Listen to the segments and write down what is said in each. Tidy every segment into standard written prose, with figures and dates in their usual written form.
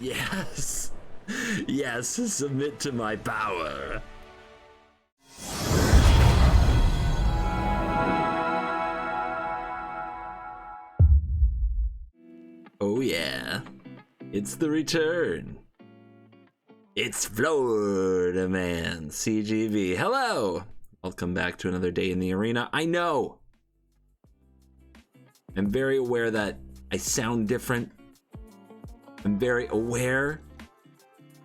Yes. Yes, submit to my power. Oh yeah, it's the return. It's Florida Man, CGB. Hello! Welcome back to another day in the arena. I know! I'm very aware that I sound different. I'm very aware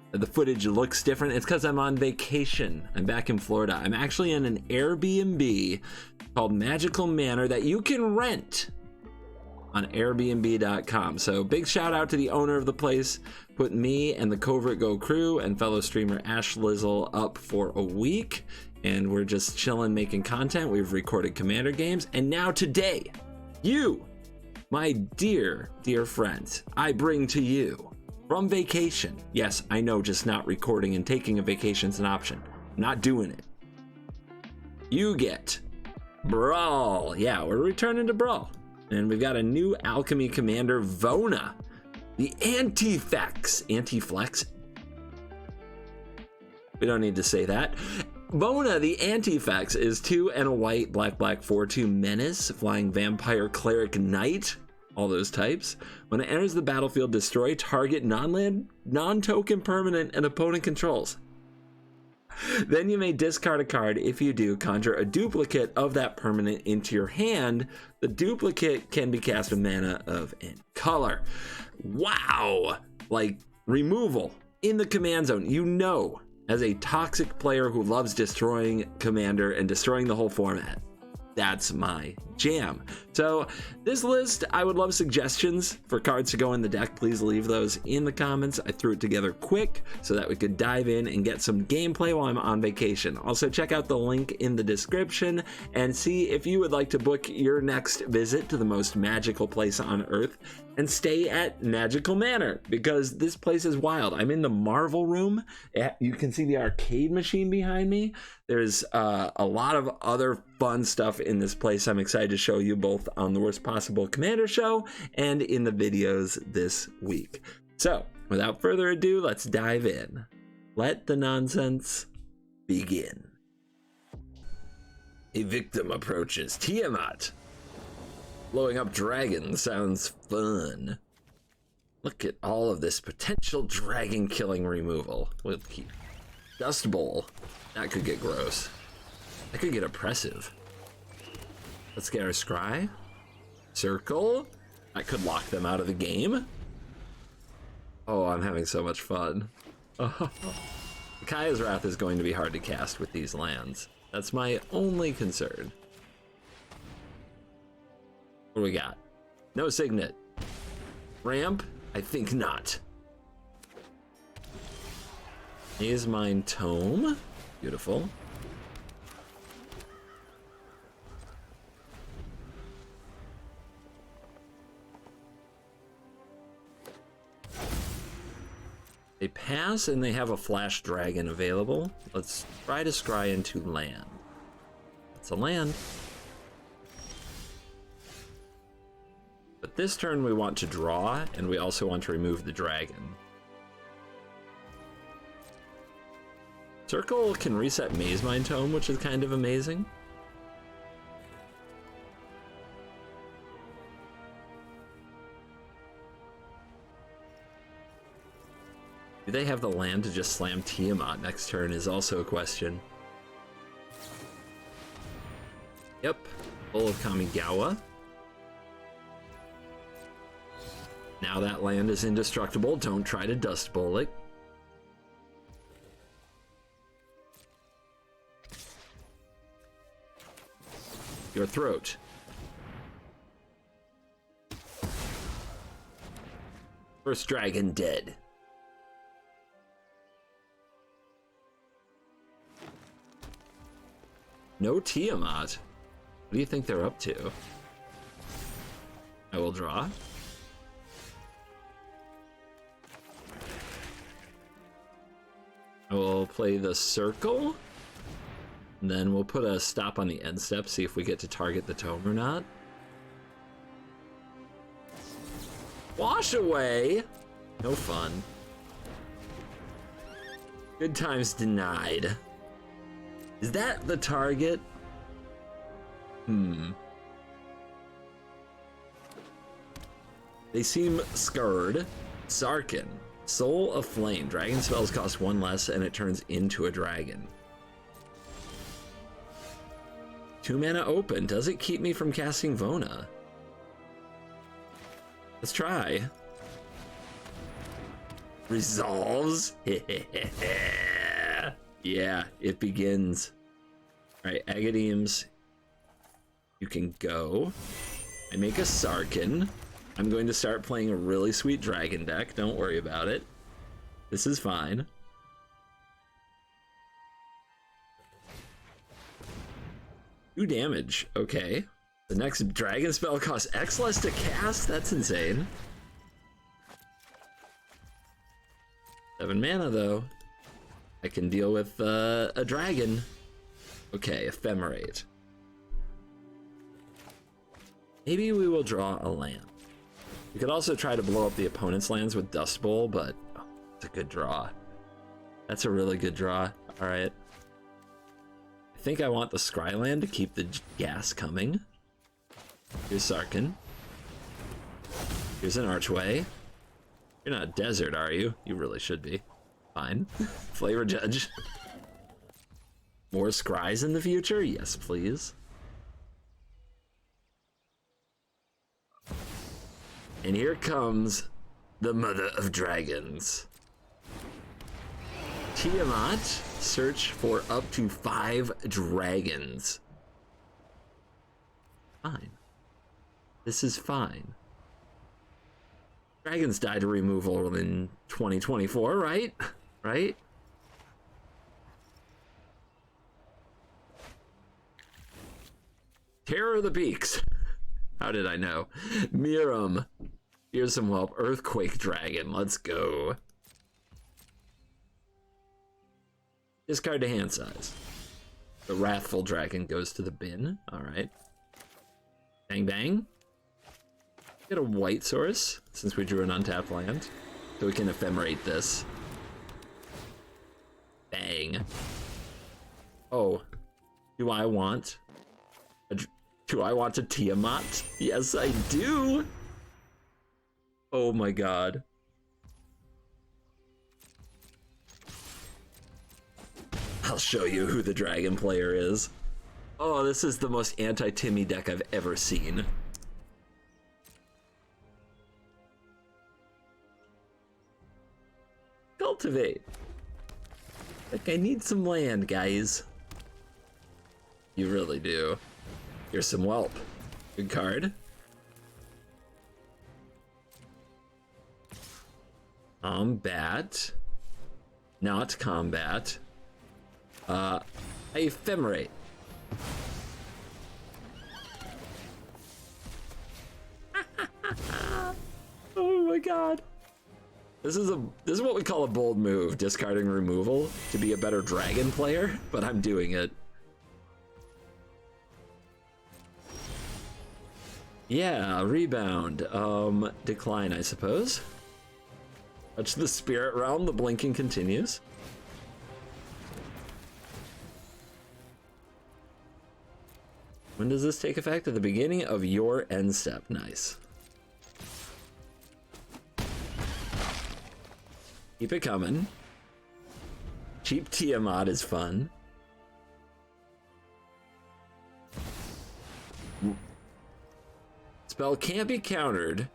that the footage looks different. It's because I'm on vacation. I'm back in Florida. I'm actually in an Airbnb called Magical Manor that you can rent on Airbnb.com. So big shout out to the owner of the place, put me and the Covert Go crew and fellow streamer Ash Lizzle up for a week, and we're just chilling making content. We've recorded Commander games, and now today, you, my dear friends, I bring to you from vacation. Yes, I know, just not recording and taking a vacation's an option. I'm not doing it. You get Brawl. Yeah, we're returning to Brawl. And we've got a new alchemy commander, Vona, the Antifex. Antiflex? We don't need to say that. Vona, the Antifex, is 2 and a white, black, 4/2 menace, flying vampire, cleric, knight, all those types. When it enters the battlefield, destroy target non-land, non-token permanent and opponent controls. Then you may discard a card. If you do, conjure a duplicate of that permanent into your hand. The duplicate can be cast with mana of any color. Wow! Like, removal in the command zone. You know, as a toxic player who loves destroying Commander and destroying the whole format, that's my jam. So this list, I would love suggestions for cards to go in the deck. Please leave those in the comments. I threw it together quick so that we could dive in and get some gameplay while I'm on vacation. Also, check out the link in the description and see if you would like to book your next visit to the most magical place on Earth and stay at Magical Manor, because this place is wild. I'm in the Marvel room. You can see the arcade machine behind me. There's a lot of other fun stuff in this place. I'm excited to show you both on the Worst Possible Commander show and in the videos this week. So without further ado, let's dive in. Let the nonsense begin. A victim approaches. Tiamat. Blowing up dragons sounds fun. Look at all of this potential dragon killing removal. With Dust Bowl. That could get gross. That could get oppressive. Let's get our scry. Circle. That could lock them out of the game. Oh, I'm having so much fun. Kaya's Wrath is going to be hard to cast with these lands. That's my only concern. What do we got? No Signet. Ramp? I think not. Maze Mine Tome. Beautiful. They pass and they have a Flash Dragon available. Let's try to scry into land. It's a land. But this turn we want to draw, and we also want to remove the dragon. Circle can reset Maze Mine Tome, which is kind of amazing. Do they have the land to just slam Tiamat next turn is also a question. Yep, full of Kamigawa. Now that land is indestructible. Don't try to Dust Bowl it. Your throat. First dragon dead. No Tiamat. What do you think they're up to? I will draw. I will play the circle. And then we'll put a stop on the end step, see if we get to target the tome or not. Wash away! No fun. Good times denied. Is that the target? They seem scared. Sarkin. Soul of Flame. Dragon spells cost 1 less and it turns into a dragon. 2 mana open. Does it keep me from casting Vona? Let's try. Resolves? Yeah, it begins. Alright, Agadeems. You can go. I make a Sarkin. I'm going to start playing a really sweet dragon deck. Don't worry about it. This is fine. Two damage. Okay. The next dragon spell costs X less to cast? That's insane. 7 mana, though. I can deal with a dragon. Okay, Ephemerate. Maybe we will draw a land. We could also try to blow up the opponent's lands with Dust Bowl, but it's a good draw. That's a really good draw. All right. I think I want the Scryland to keep the gas coming. Here's Sarkin. Here's an Archway. You're not a desert, are you? You really should be. Fine. Flavor Judge. More Scries in the future? Yes, please. And here comes the Mother of Dragons. Tiamat, search for up to 5 dragons. Fine. This is fine. Dragons die to removal in 2024, right? Right? Terror of the Peaks. How did I know? Miram. Here's some help. Earthquake Dragon. Let's go. Discard to hand size. The Wrathful Dragon goes to the bin. Alright. Bang bang. Get a white source, since we drew an untapped land. So we can ephemerate this. Bang. Oh. Do I want a Tiamat? Yes, I do. Oh my god. I'll show you who the dragon player is. Oh, this is the most anti-Timmy deck I've ever seen. Cultivate. Like, I need some land, guys. You really do. Here's some Whelp. Good card. Combat. Not combat. Ephemerate. Oh my god. This is what we call a bold move, discarding removal to be a better dragon player, but I'm doing it. Yeah, rebound. Decline, I suppose. Touch the spirit realm, the blinking continues. When does this take effect? At the beginning of your end step. Nice. Keep it coming. Cheap Tiamat is fun. Spell can't be countered,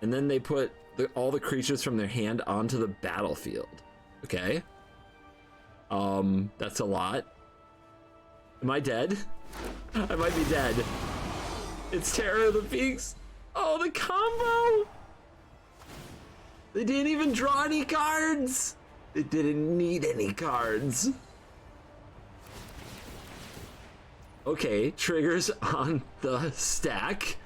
and then they put all the creatures from their hand onto the battlefield. Okay. That's a lot. Am I dead? I might be dead. It's Terror of the Peaks. Oh, the combo! They didn't even draw any cards! They didn't need any cards. Okay, triggers on the stack.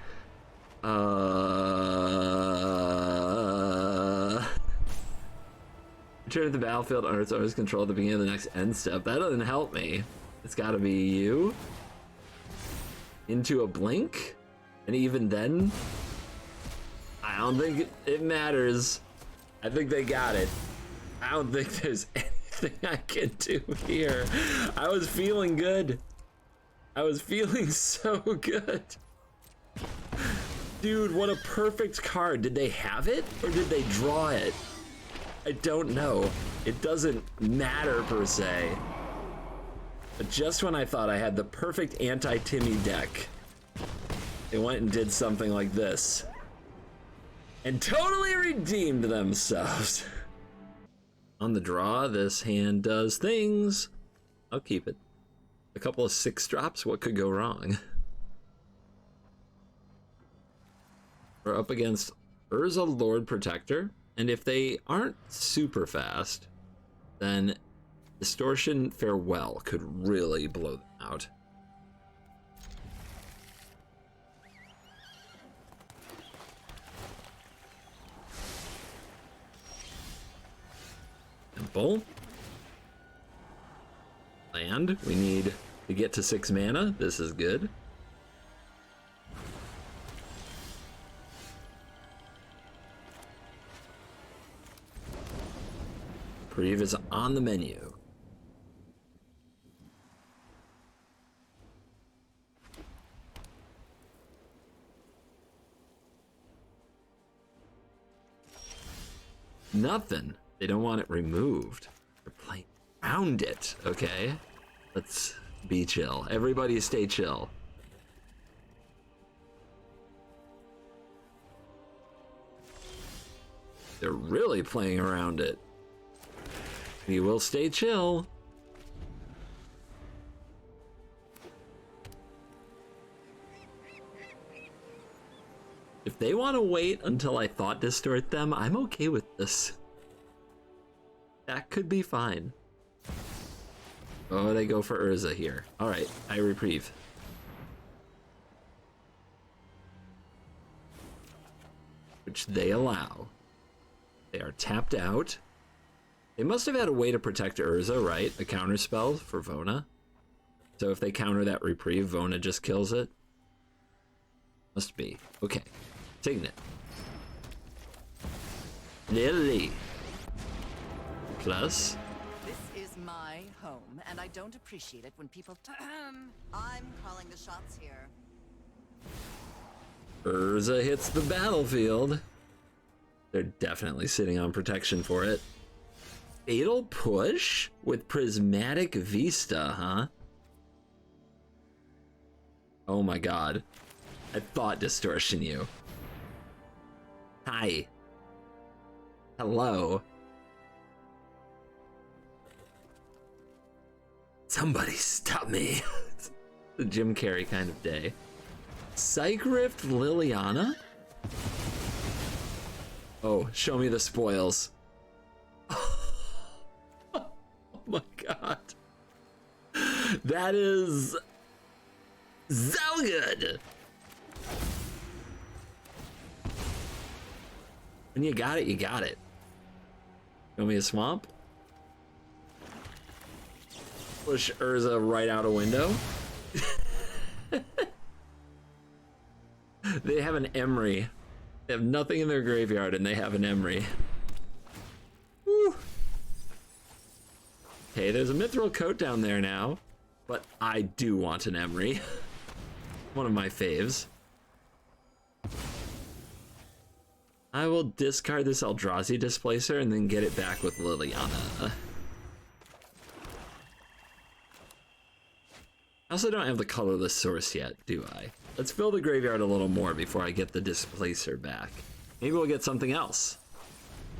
Return to the battlefield under its owner's control at the beginning of the next end step. That doesn't help me. It's gotta be you. Into a blink? And even then, don't think it matters. I think they got it. I don't think there's anything thing I can do here. I was feeling good. I was feeling so good. Dude, what a perfect card. Did they have it or did they draw it? I don't know. It doesn't matter per se. But just when I thought I had the perfect anti-Timmy deck, they went and did something like this. And totally redeemed themselves. On the draw, this hand does things. I'll keep it. A couple of 6-drops, what could go wrong? We're up against Orzhov Lord Protector, and if they aren't super fast, then Distortion Farewell could really blow them out. Temple. Land. We need to get to 6 mana. This is good. Reprieve is on the menu. Nothing. They don't want it removed. They're playing around it, okay? Let's be chill. Everybody stay chill. They're really playing around it. We will stay chill. If they want to wait until I thought distort them, I'm okay with this. That could be fine. Oh, they go for Urza here. All right, I reprieve. Which they allow. They are tapped out. They must have had a way to protect Urza, right? A counter spell for Vona. So if they counter that reprieve, Vona just kills it. Must be. Okay. Signet. Lily. Plus. This is my home, and I don't appreciate it when people I'm calling the shots here. Urza hits the battlefield. They're definitely sitting on protection for it. Fatal Push with Prismatic Vista, huh? Oh my god. I thought Distortion you. Hi. Hello. Somebody stop me. It's the Jim Carrey kind of day. Psych Rift Liliana? Oh, show me the spoils. Oh my god. That is so good. When you got it, you got it. Show me a swamp. Push Urza right out a window. They have an Emery. They have nothing in their graveyard and they have an Emery. Woo. Okay, there's a Mithril Coat down there now, but I do want an Emery. One of my faves. I will discard this Eldrazi Displacer and then get it back with Liliana. I also don't have the colorless source yet, do I? Let's fill the graveyard a little more before I get the Displacer back. Maybe we'll get something else.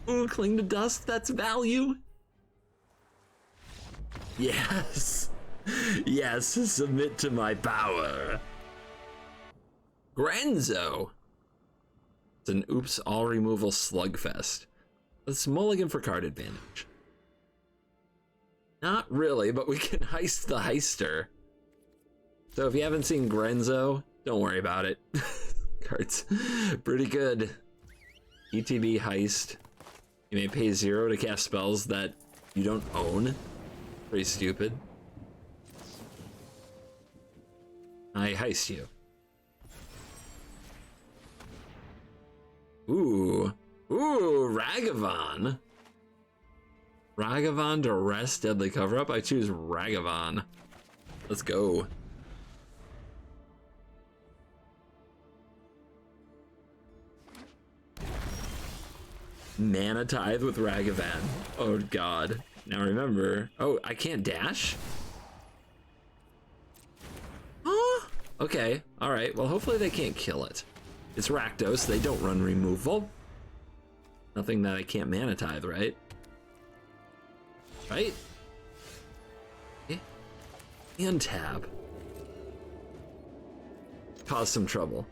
Ooh, Cling to Dust, that's value. Yes. Yes, submit to my power. Grenzo. It's an oops, all removal slugfest. Let's mulligan for card advantage. Not really, but we can heist the heister. So if you haven't seen Grenzo, don't worry about it. Card's pretty good. ETB heist. You may pay 0 to cast spells that you don't own. Pretty stupid. I heist you. Ooh. Ooh, Ragavan. Ragavan to rest deadly cover up. I choose Ragavan. Let's go. Mana Tithe with Ragavan. Oh god. Now remember. Oh, I can't dash? Huh? Okay. Alright. Well, hopefully they can't kill it. It's Rakdos. They don't run removal. Nothing that I can't Mana Tithe, right? Right? Okay. And tab. Cause some trouble.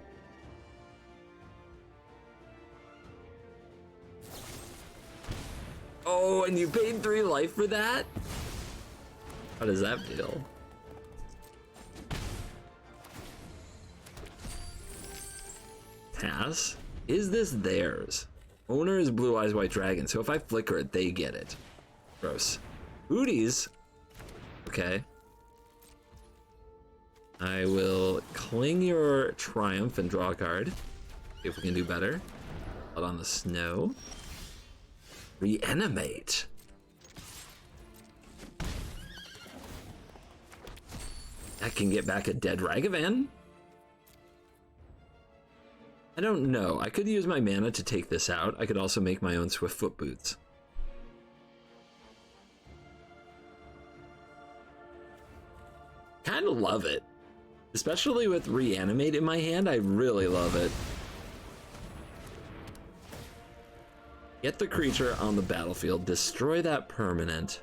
Oh, and you paid 3 life for that? How does that feel? Pass? Is this theirs? Owner is Blue Eyes White Dragon, so if I flicker it, they get it. Gross. Booties? Okay. I will cling your Triumph and draw a card. See if we can do better. Out on the snow. Reanimate. That can get back a dead Ragavan. I don't know. I could use my mana to take this out. I could also make my own Swiftfoot Boots. Kind of love it. Especially with Reanimate in my hand, I really love it. Get the creature on the battlefield, destroy that permanent.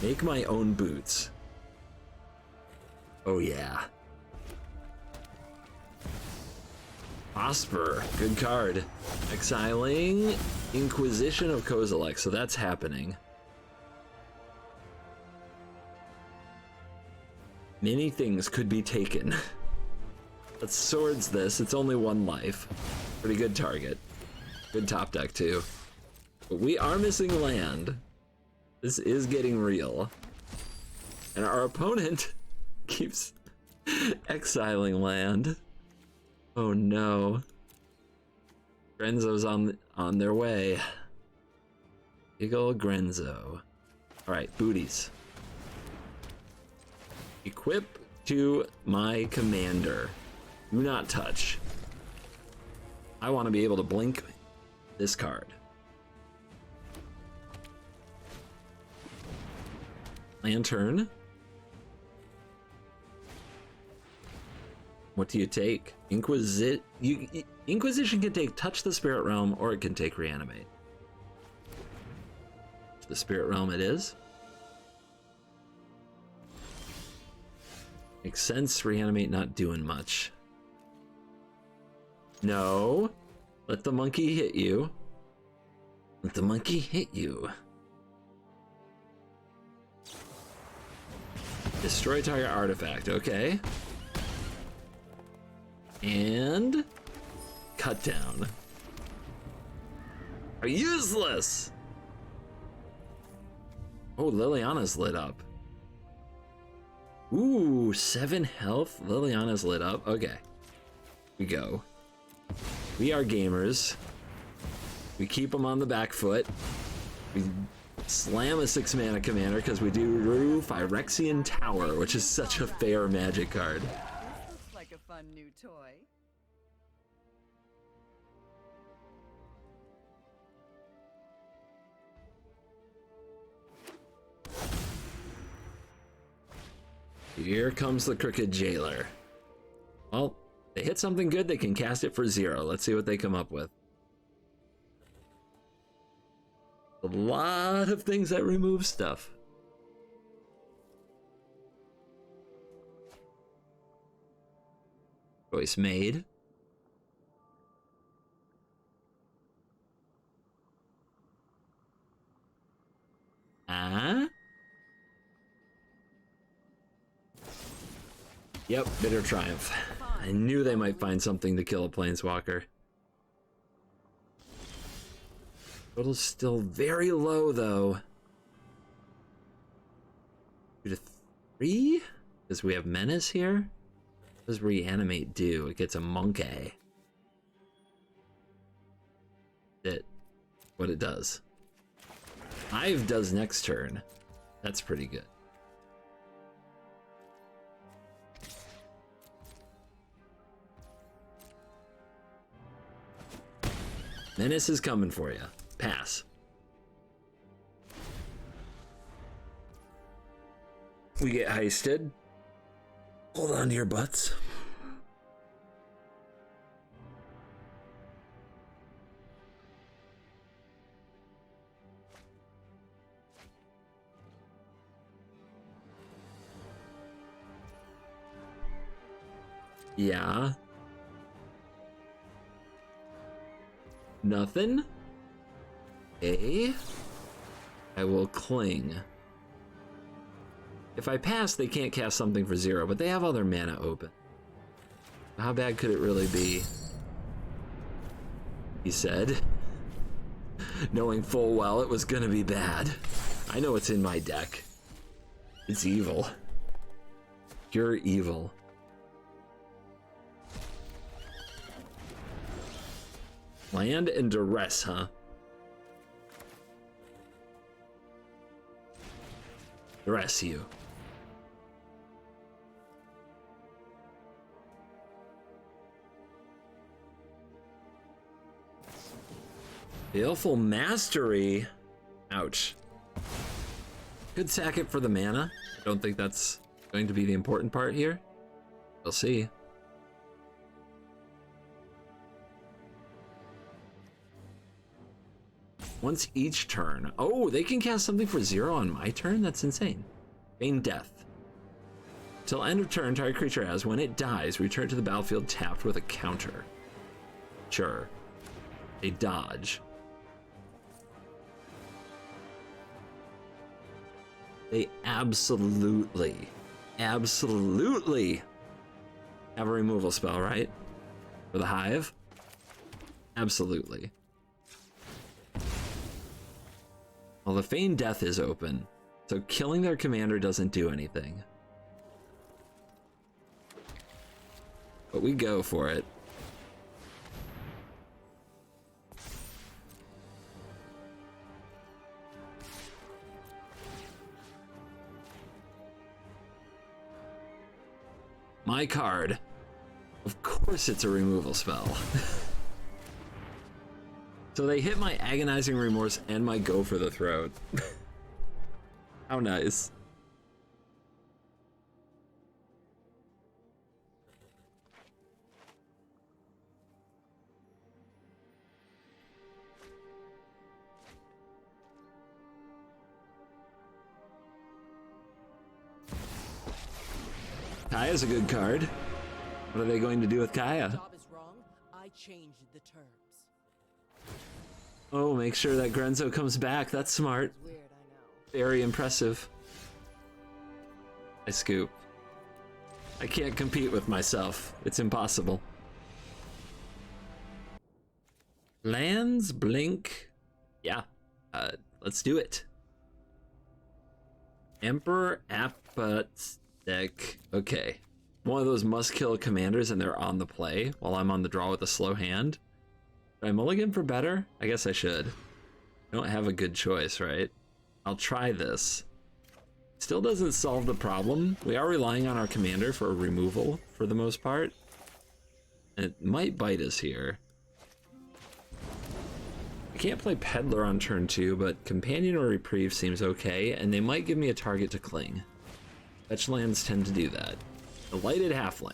Make my own boots. Oh yeah. Osper, good card. Exiling Inquisition of Kozilek, so that's happening. Many things could be taken. Let's swords this, it's only 1 life. Pretty good target. Good top deck too. But we are missing land. This is getting real. And our opponent keeps exiling land. Oh no. Grenzo's on their way. Big ol' Grenzo. Alright, booties. Equip to my commander. Do not touch. I want to be able to blink this card. Lantern. What do you take? Inquisition can take Touch the Spirit Realm, or it can take Reanimate. The Spirit Realm it is. Makes sense, Reanimate not doing much. No. Let the monkey hit you. Let the monkey hit you. Destroy target artifact, okay. And cut down. Are useless. Oh, Liliana's lit up. Ooh, 7 health. Liliana's lit up. Okay. We go. We are gamers. We keep them on the back foot. We slam a 6-mana commander because we do Phyrexian Tower, which is such a fair Magic card. This looks like a fun new toy. Here comes the Crooked Jailer. Well, they hit something good, they can cast it for 0. Let's see what they come up with. A lot of things that remove stuff. Choice made. Yep, Bitter Triumph. I knew they might find something to kill a Planeswalker. Total's still very low, though. 2 to 3? Because we have Menace here? What does Reanimate do? It gets a Monkey. It what it does. Hive does next turn. That's pretty good. Menace is coming for you. Pass. We get heisted. Hold on to your butts. Yeah. Nothing? I will cling. If I pass, they can't cast something for 0, but they have other mana open. How bad could it really be? He said, knowing full well it was gonna be bad. I know it's in my deck. It's evil. Pure evil. Land and duress, huh? Duress you. Baleful Mastery. Ouch. Could sack it for the mana. I don't think that's going to be the important part here. We'll see. Once each turn. Oh, they can cast something for 0 on my turn? That's insane. Feign Death. Till end of turn, target creature has, when it dies, return to the battlefield tapped with a counter. Sure. They dodge. They absolutely have a removal spell, right? For the Hive? Absolutely. Well, the Feign Death is open, so killing their commander doesn't do anything. But we go for it. My card. Of course it's a removal spell. So they hit my Agonizing Remorse and my Go for the Throat. How nice. Kaya's a good card. What are they going to do with Kaya? Job is wrong. I changed the terms. Oh, make sure that Grenzo comes back. That's smart. It's weird, I know. Very impressive. I scoop. I can't compete with myself. It's impossible. Lands, blink. Yeah, let's do it. Emperor Apathetic. Okay. One of those must-kill commanders and they're on the play while I'm on the draw with a slow hand. Should I mulligan for better? I guess I should. I don't have a good choice, right? I'll try this. Still doesn't solve the problem. We are relying on our commander for a removal for the most part. And it might bite us here. I can't play Peddler on turn 2, but Companion or Reprieve seems okay, and they might give me a target to cling. Fetch lands tend to do that. The Lighted Halfling.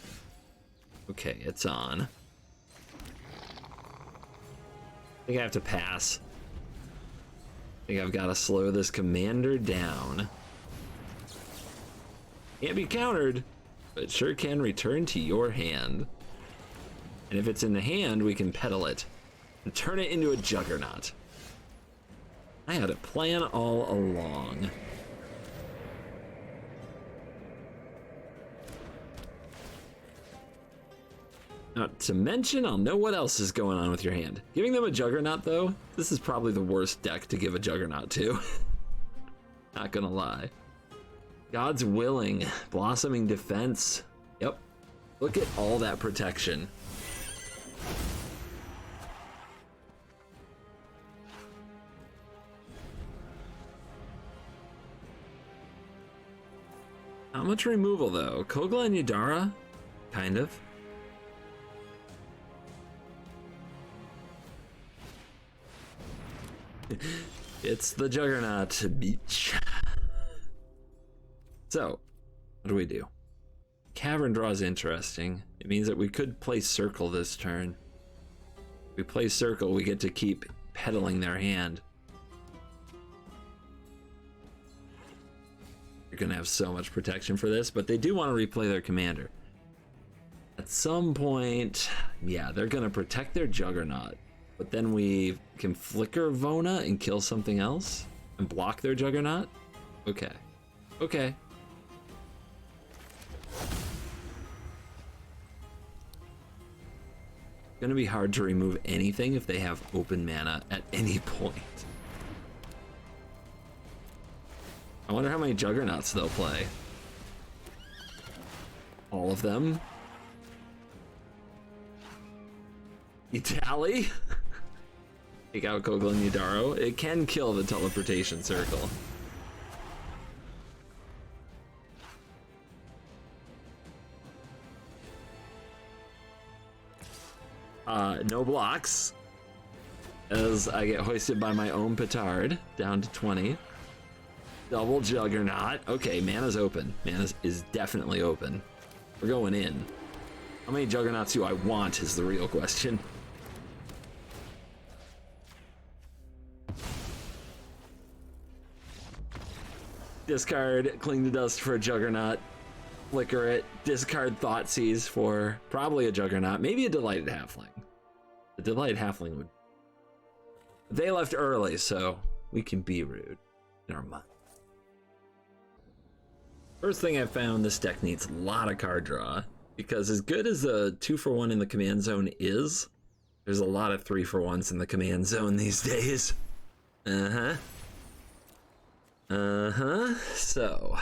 Okay, it's on. I think I have to pass. I think I've got to slow this commander down. Can't be countered, but sure can return to your hand. And if it's in the hand, we can peddle it and turn it into a juggernaut. I had a plan all along. Not to mention, I'll know what else is going on with your hand. Giving them a Juggernaut, though, this is probably the worst deck to give a Juggernaut to. Not gonna lie. God's Willing, Blossoming Defense. Yep. Look at all that protection. Not much removal though. Kogla and Yudara, kind of. It's the Juggernaut Beach. So, what do we do? Cavern draw is interesting. It means that we could play Circle this turn. If we play Circle, we get to keep peddling their hand. You're gonna have so much protection for this, but they do want to replay their commander. At some point, yeah, they're gonna protect their Juggernaut, but then we can flicker Vona and kill something else and block their Juggernaut? Okay. Okay. Gonna be hard to remove anything if they have open mana at any point. I wonder how many Juggernauts they'll play. All of them? Itali? Take out Kogla and Yudaro. It can kill the teleportation circle. No blocks, as I get hoisted by my own petard down to 20. Double Juggernaut. Okay, mana's open. Mana is definitely open. We're going in. How many Juggernauts do I want is the real question. Discard Cling to Dust for a Juggernaut. Flicker it. Discard Thoughtseize for probably a Juggernaut. Maybe a Delighted Halfling. The Delighted Halfling would... They left early, so we can be rude in our mind. First thing I found, this deck needs a lot of card draw, because as good as the 2-for-1 in the command zone is, there's a lot of 3-for-1s in the command zone these days. So,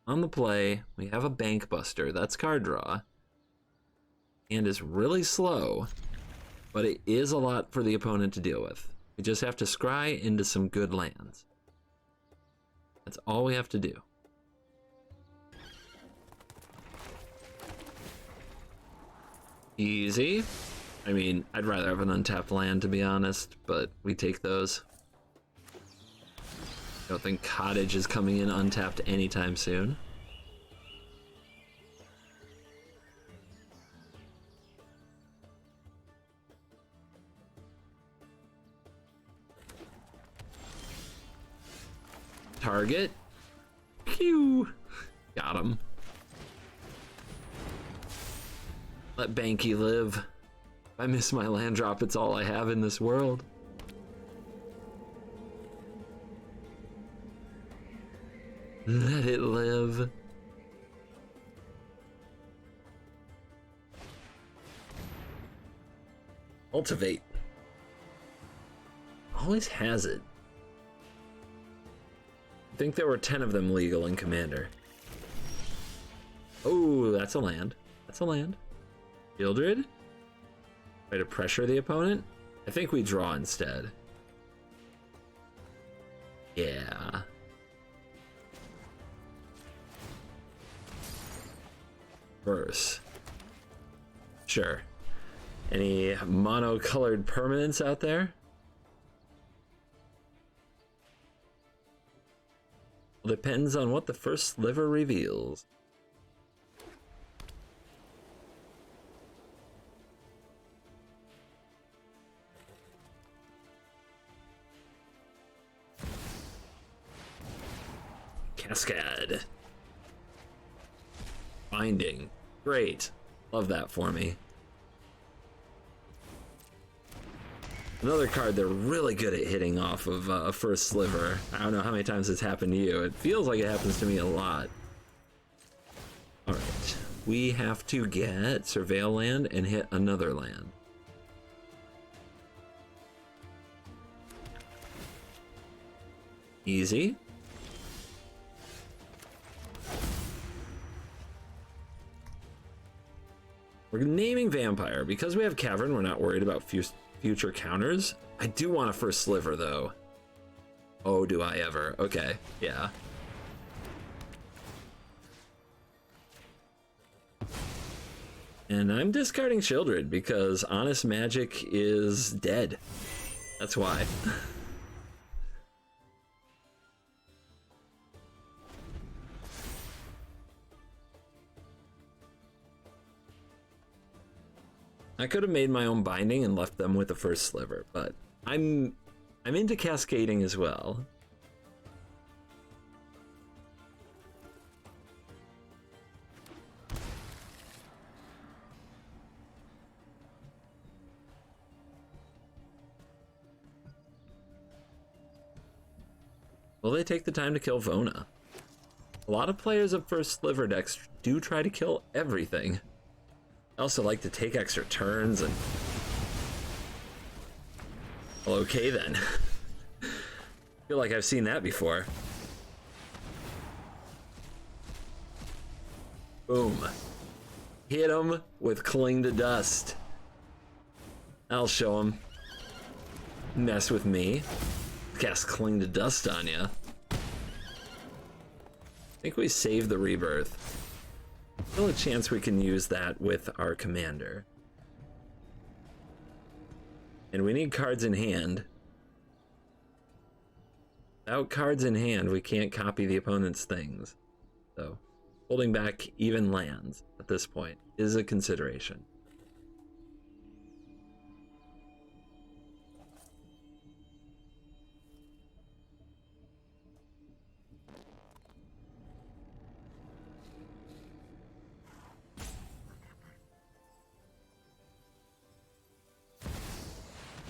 on the play, we have a Bank Buster, that's card draw, and is really slow, but it is a lot for the opponent to deal with. We just have to scry into some good lands. That's all we have to do. Easy. I mean, I'd rather have an untapped land, to be honest, but we take those. I don't think Cottage is coming in untapped anytime soon. Target. Pew! Got him. Let Banky live. If I miss my land drop, it's all I have in this world. Let it live. Cultivate. Always has it. I think there were 10 of them legal in Commander. Oh, that's a land. That's a land. Gildred? Try to pressure the opponent? I think we draw instead. Yeah. Verse. Sure. Any mono-colored permanents out there? Well, depends on what the first sliver reveals. Cascade. Binding. Great. Love that for me. Another card they're really good at hitting off of a first sliver. I don't know how many times it's happened to you. It feels like it happens to me a lot. Alright. We have to get Surveil land and hit another land. Easy. We're naming Vampire. Because we have Cavern, we're not worried about future counters. I do want a first sliver, though. Oh, do I ever? Okay, yeah. And I'm discarding Childred because Honest Magic is dead. That's why. I could have made my own binding and left them with the first sliver, but I'm into cascading as well. Will they take the time to kill Vona? A lot of players of first sliver decks do try to kill everything. I also like to take extra turns and... Well, okay then. Feel like I've seen that before. Boom. Hit him with Cling to Dust. I'll show him. Mess with me. Cast Cling to Dust on ya. I think we save the Rebirth. Still a chance we can use that with our commander. And we need cards in hand. Without cards in hand, we can't copy the opponent's things. So, holding back even lands at this point is a consideration.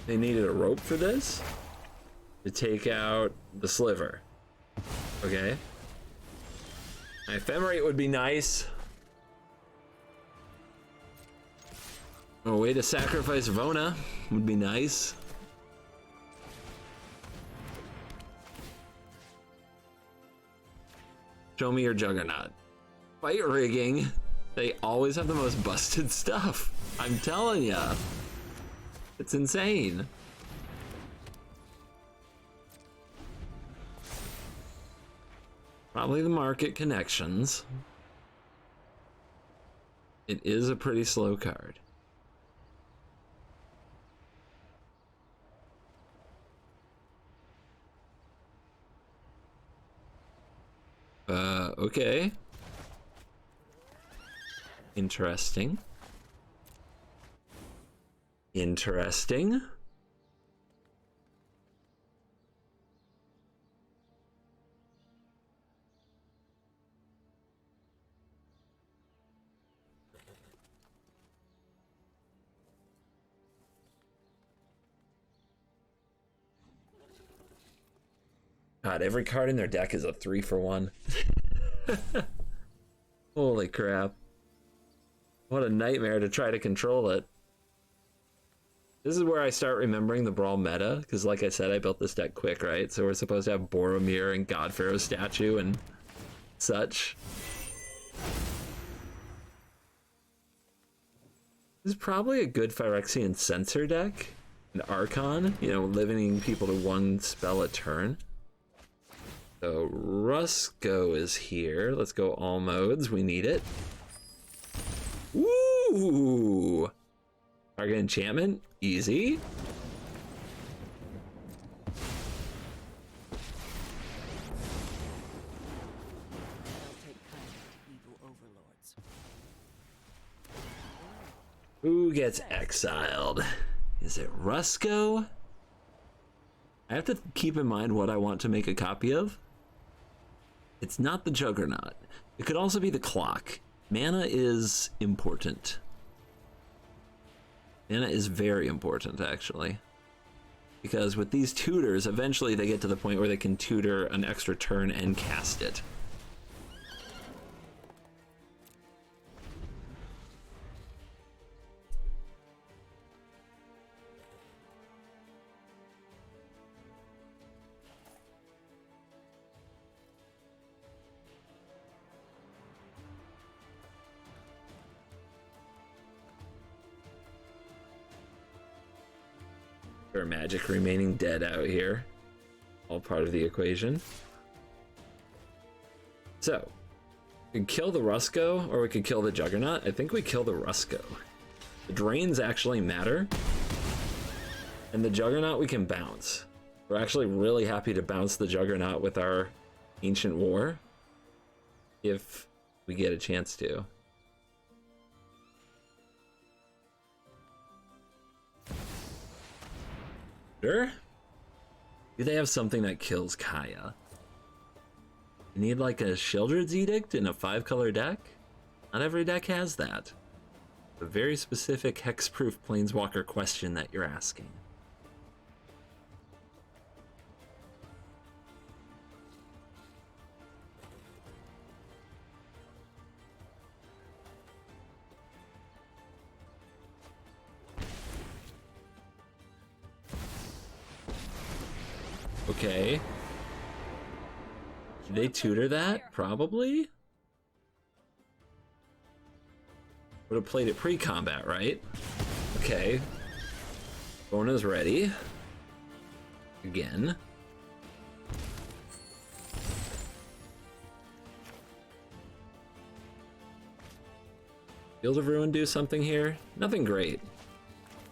They needed a rope for this to take out the sliver. Okay. Ephemerate would be nice. A way to sacrifice Vona would be nice. Show me your Juggernaut. Fight rigging. They always have the most busted stuff. I'm telling ya. It's insane. Probably the market connections. It is a pretty slow card. Okay. Interesting. Interesting. God, every card in their deck is a 3-for-1. Holy crap. What a nightmare to try to control it. This is where I start remembering the Brawl meta, because like I said, I built this deck quick, right? So we're supposed to have Boromir and God Pharaoh statue and such. This is probably a good Phyrexian Censor deck. An Archon, you know, limiting people to one spell a turn. So Rusko is here. Let's go all modes. We need it. Ooh! Target enchantment. Easy. Who gets exiled? Is it Rusko? I have to keep in mind what I want to make a copy of. It's not the Juggernaut. It could also be the Clock. Mana is important. Mana is very important, actually. Because with these tutors, eventually they get to the point where they can tutor an extra turn and cast it. Magic remaining dead out here. All part of the equation. So, We could kill the Rusko, or we could kill the Juggernaut. I think we kill the Rusko. The drains actually matter. And the Juggernaut we can bounce. We're actually really happy to bounce the Juggernaut with our Ancient War. If we get a chance to. Sure. Do they have something that kills Kaya? You need like a Sheoldred's Edict in a 5-color deck? Not every deck has that. A very specific hexproof planeswalker question that you're asking. Okay. Did they tutor that? Probably? Would have played it pre-combat, right? Okay. Vona's ready. Again. Field of Ruin do something here? Nothing great.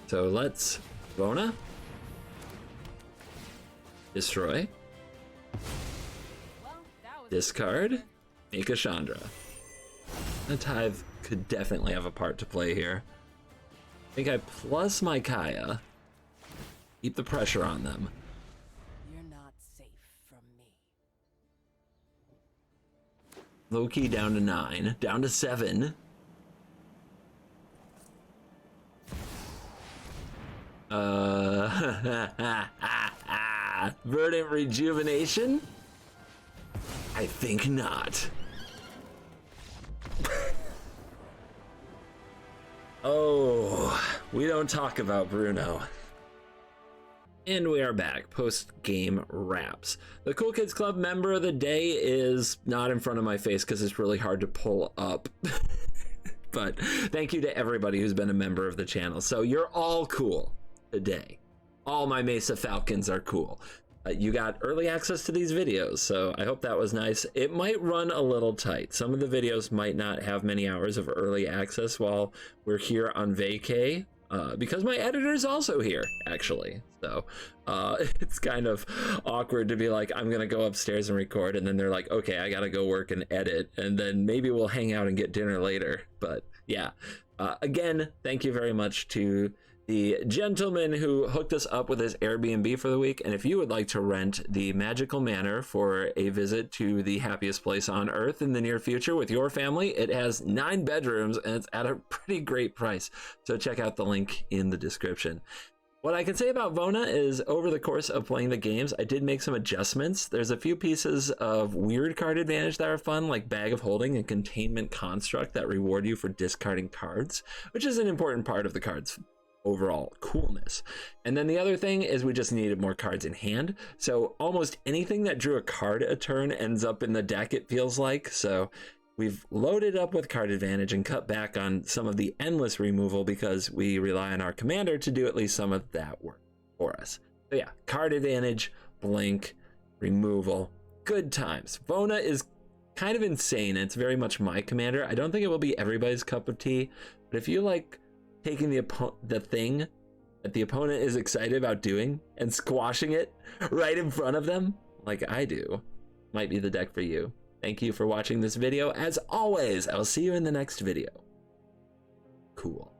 So let's Vona. Destroy. Discard. Make a Chandra. The Tithe could definitely have a part to play here. I think I plus my Kaya. Keep the pressure on them. You're not safe from me. Low-key down to 9. Down to 7. Verdant Rejuvenation? I think not. Oh, we don't talk about Bruno. And we are back, post-game wraps. The Cool Kids Club member of the day is not in front of my face because it's really hard to pull up. But thank you to everybody who's been a member of the channel. So you're all cool today. All my Mesa Falcons are cool. You got early access to these videos, so I hope that was nice. It might run a little tight. Some of the videos might not have many hours of early access while we're here on vacay, because my editor's also here, actually. So it's kind of awkward to be like, I'm gonna go upstairs and record, and then they're like, okay, I gotta go work and edit, and then maybe we'll hang out and get dinner later. But yeah, again, thank you very much to the gentleman who hooked us up with his Airbnb for the week. And if you would like to rent the Magical Manor for a visit to the happiest place on earth in the near future with your family, it has 9 bedrooms and it's at a pretty great price. So check out the link in the description. What I can say about Vona is over the course of playing the games, I did make some adjustments. There's a few pieces of weird card advantage that are fun, like Bag of Holding and Containment Construct that reward you for discarding cards, which is an important part of the card's overall coolness. And then the other thing is we just needed more cards in hand. So almost anything that drew a card a turn ends up in the deck, it feels like. So we've loaded up with card advantage and cut back on some of the endless removal because we rely on our commander to do at least some of that work for us. So yeah, card advantage, blink, removal, good times. Vona is kind of insane. It's very much my commander. I don't think it will be everybody's cup of tea, but if you like taking the thing that the opponent is excited about doing and squashing it right in front of them, like I do, might be the deck for you. Thank you for watching this video. As always, I will see you in the next video. Cool.